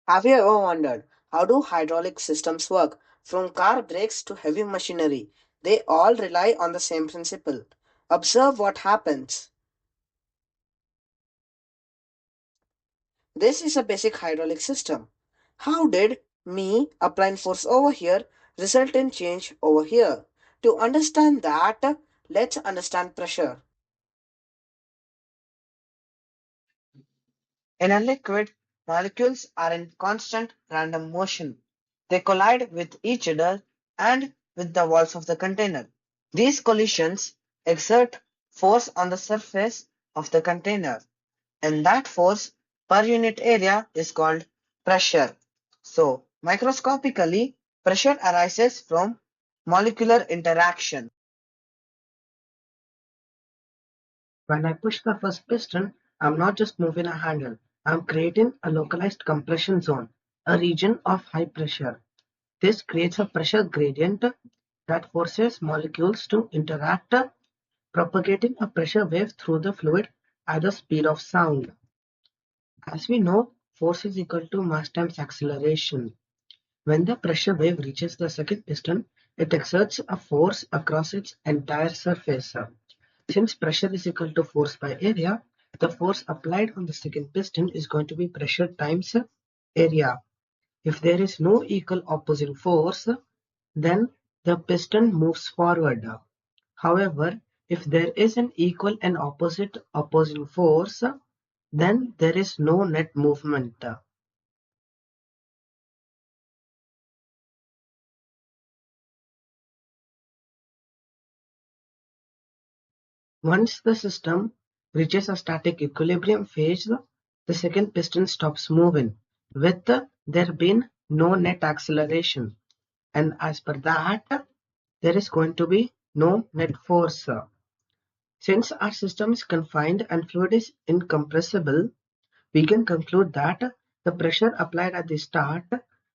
Have you ever wondered how do hydraulic systems work? From car brakes to heavy machinery, they all rely on the same principle. Observe what happens. This is a basic hydraulic system. How did me applying force over here result in change over here? To understand that, let's understand pressure. In a liquid, molecules are in constant random motion. They collide with each other and with the walls of the container. These collisions exert force on the surface of the container, and that force per unit area is called pressure. So, microscopically, pressure arises from molecular interaction. When I push the first piston, I'm not just moving a handle, I'm creating a localized compression zone, a region of high pressure. This creates a pressure gradient that forces molecules to interact, propagating a pressure wave through the fluid at the speed of sound. As we know, force is equal to mass times acceleration. When the pressure wave reaches the second piston, it exerts a force across its entire surface. Since pressure is equal to force by area, the force applied on the second piston is going to be pressure times area. If there is no equal opposing force, then the piston moves forward. However, if there is an equal and opposite opposing force, then there is no net movement. Once the system reaches a static equilibrium phase, the second piston stops moving, with there being no net acceleration. And as per that, there is going to be no net force. Since our system is confined and fluid is incompressible, we can conclude that the pressure applied at the start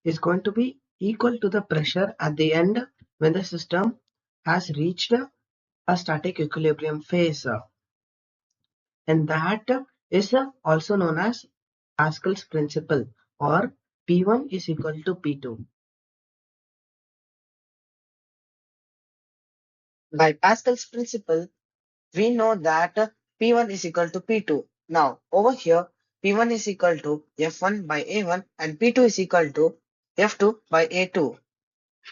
is going to be equal to the pressure at the end when the system has reached a static equilibrium phase. And that is also known as Pascal's principle, or P1 is equal to P2. By Pascal's principle, we know that P1 is equal to P2. Now, over here, P1 is equal to F1 by A1 and P2 is equal to F2 by A2.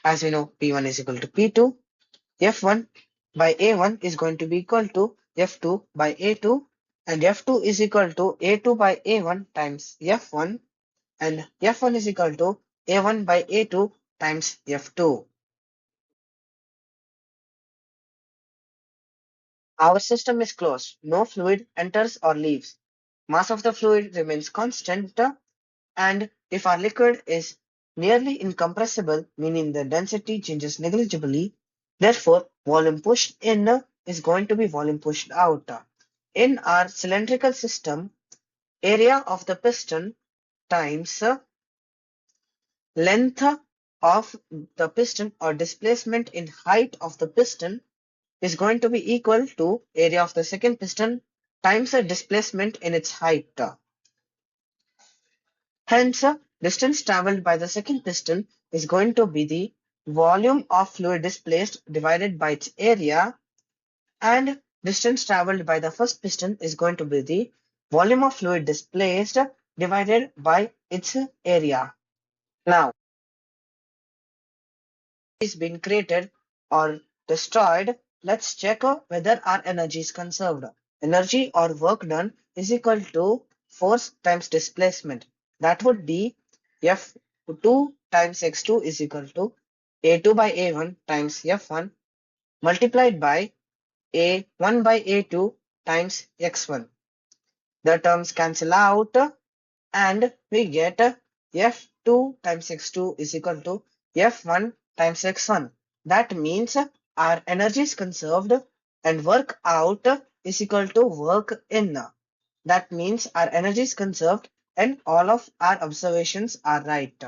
As we know, P1 is equal to P2. F1 by A1 is going to be equal to F2 by A2, and F2 is equal to A2 by A1 times F1, and F1 is equal to A1 by A2 times F2. Our system is closed. No fluid enters or leaves. Mass of the fluid remains constant, and if our liquid is nearly incompressible, meaning the density changes negligibly, therefore volume pushed in is going to be volume pushed out. In our cylindrical system, area of the piston times length of the piston or displacement in height of the piston is going to be equal to area of the second piston times the displacement in its height. Hence, distance traveled by the second piston is going to be the volume of fluid displaced divided by its area, and distance traveled by the first piston is going to be the volume of fluid displaced divided by its area. Now, is being created or destroyed, let's check whether our energy is conserved. Energy or work done is equal to force times displacement. That would be F2 times x2 is equal to A2 by A1 times F1 multiplied by A1 by A2 times x1. The terms cancel out and we get F2 times x2 is equal to F1 times x1. That means our energy is conserved and work out is equal to work in. That means our energy is conserved and all of our observations are right.